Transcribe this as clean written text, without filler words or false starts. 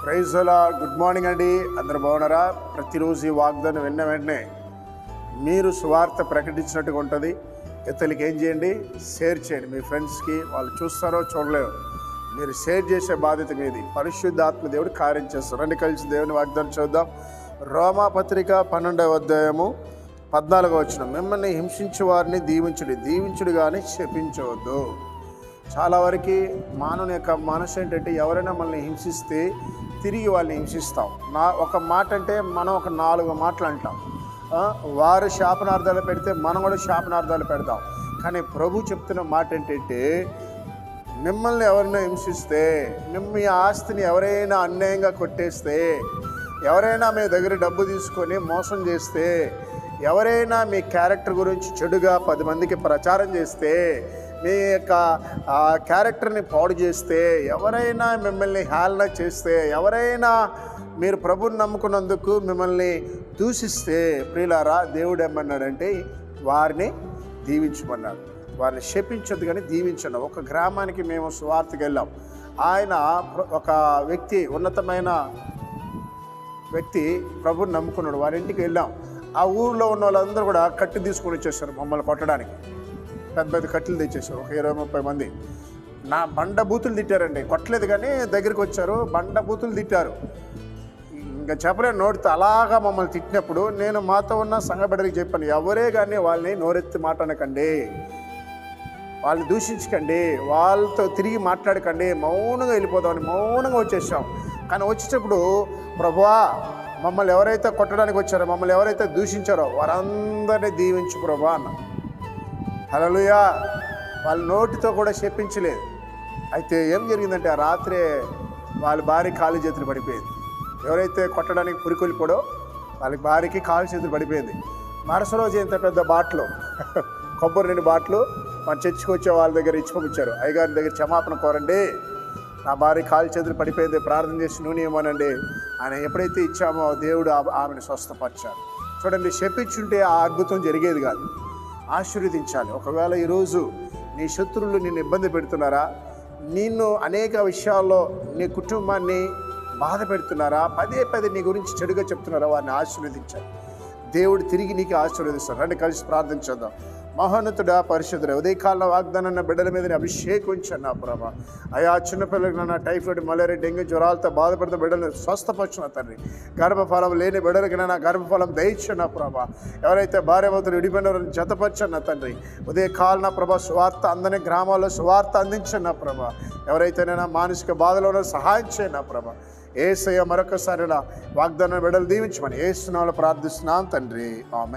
Praise the lord. Good morning అండి. అందరూ బాగున్నారా? ప్రతిరోజు ఈ వాగ్దానం విన్న వెంటనే మీరు సువార్త ప్రకటించినట్టుగా ఉంటుంది. ఇతరులకి ఏం చేయండి? షేర్ చేయండి. మీ ఫ్రెండ్స్కి, వాళ్ళు చూస్తారో చూడలేరు, మీరు షేర్ చేసే బాధ్యత మీది. పరిశుద్ధాత్మ దేవుడు కార్యం చేస్తారు. రండి కలిసి దేవుని వాగ్దానం చూద్దాం. రోమాపత్రిక 12వ అధ్యాయము 14వ వచనం. మిమ్మల్ని హింసించే వారిని దీవించుడు కానీ శపించవద్దు. చాలా వరకు మానవుని యొక్క మనసు ఏంటంటే, ఎవరైనా మనల్ని హింసిస్తే తిరిగి వాళ్ళని హింసిస్తాం. ఒక మాట అంటే మనం ఒక 4 మాటలు అంటాం. వారు శాపనార్థాలు పెడితే మనం కూడా శాపనార్థాలు పెడతాం. కానీ ప్రభు చెప్తున్న మాట ఏంటంటే, మిమ్మల్ని ఎవరైనా హింసిస్తే, మీ ఆస్తిని ఎవరైనా అన్యాయంగా కొట్టేస్తే, ఎవరైనా మీ దగ్గర డబ్బు తీసుకొని మోసం చేస్తే, ఎవరైనా మీ క్యారెక్టర్ గురించి చెడుగా 10 మందికి ప్రచారం చేస్తే, మీ యొక్క క్యారెక్టర్ని పాడు చేస్తే, ఎవరైనా మిమ్మల్ని హేళన చేస్తే, ఎవరైనా మీరు ప్రభుని నమ్ముకున్నందుకు మిమ్మల్ని దూషిస్తే, ప్రియులారా, దేవుడు ఏమన్నాడంటే వారిని దీవించమన్నాడు. వారిని శపించొద్దు కానీ దీవించండి. ఒక గ్రామానికి మేము సువార్తకి వెళ్ళాం. ఆయన ఒక వ్యక్తి, ఉన్నతమైన వ్యక్తి, ప్రభుని నమ్ముకున్నాడు. వారి ఇంటికి వెళ్ళాం. ఆ ఊళ్ళో ఉన్న వాళ్ళందరూ కూడా కట్టి తీసుకొని వచ్చేసారు మమ్మల్ని కొట్టడానికి. పెద్ద పెద్ద కట్టెలు తెచ్చేసారు. ఒక 20-30 మంది. నా బండ బూతులు తిట్టారండి. కొట్టలేదు కానీ దగ్గరికి వచ్చారు, బండ బూతులు తిట్టారు. ఇంకా చెప్పలేను నోటితో. అలాగా మమ్మల్ని తిట్టినప్పుడు నేను మాతో ఉన్న సంఘ బిడ్డలకి చెప్పాను, ఎవరే కానీ వాళ్ళని నోరెత్తి మాట అనకండి, వాళ్ళని దూషించకండి, వాళ్ళతో తిరిగి మాట్లాడకండి, మౌనంగా వెళ్ళిపోదామని మౌనంగా వచ్చేసాం. కానీ వచ్చేటప్పుడు, ప్రభువా, మమ్మల్ని ఎవరైతే కొట్టడానికి వచ్చారో, మమ్మల్ని ఎవరైతే దూషించారో వారందరినీ దీవించు ప్రభువా అన్న. హల్లెలూయా. వాళ్ళ నోటితో కూడా చెప్పించలేదు. అయితే ఏం జరిగిందంటే, ఆ రాత్రే వాళ్ళ భార్య కాలు చేతులు పడిపోయింది. ఎవరైతే కొట్టడానికి పురికొల్లిపోడో వాళ్ళకి భార్యకి కాలు చేతులు పడిపోయింది. మరుసటి రోజు ఇంత పెద్ద బాటలు, కొబ్బరి 2 బాటలు మన చర్చికి వచ్చే వాళ్ళ దగ్గర ఇచ్చి పంపించారు. అయ్యగారి దగ్గర క్షమాపణ కోరండి, నా భార్య కాలు చేతులు పడిపోయింది, ప్రార్థన చేసి నూనె ఇవ్వమనండి. ఆయన ఎప్పుడైతే ఇచ్చామో దేవుడు ఆమెను స్వస్థపరిచాడు. చూడండి, శపించుంటే ఆ అద్భుతం జరిగేది కాదు. ఆశీర్వదించాలి. ఒకవేళ ఈరోజు నీ శత్రువులు నిన్ను ఇబ్బంది పెడుతున్నారా, నిన్ను అనేక విషయాల్లో నీ కుటుంబాన్ని బాధ పెడుతున్నారా, పదే నీ గురించి చెడుగా చెప్తున్నారా, వారిని ఆశీర్వదించాలి. దేవుడు తిరిగి నీకు ఆశీర్వదిస్తాడు. రండి కలిసి ప్రార్థన చేద్దాం. మహోన్నతుడా, పరిశుద్ధుడా, ఉదయకాలంలో వాగ్దానం బిడ్డల మీద అభిషేకం ఉంచాను నా ప్రభా. అయా చిన్నపిల్లలకు నా టైఫాయిడ్, మలేరియా, డెంగ్యూ జ్వరాలతో బాధపడుతున్న బిడ్డలను స్వస్థపరచున తండ్రి. గర్భఫలం లేని బిడ్డలకి నా గర్భఫలం దయచు నా ప్రభా. ఎవరైతే భార్యాభర్తలు విడిపోయిన జతపరచు నా తండ్రి. ఉదయకాలం నా ప్రభా సువార్త అందని గ్రామాల్లో సువార్త అందించను నా ప్రభా. ఎవరైతే నా మానసిక బాధలో సహాయం చేయను నా ప్రభా. యేసయ్య మరొకసారి వాగ్దానం బిడ్డలు దీవించమని యేసు నామములో ప్రార్థిస్తున్నాం తండ్రి. ఆమేన్.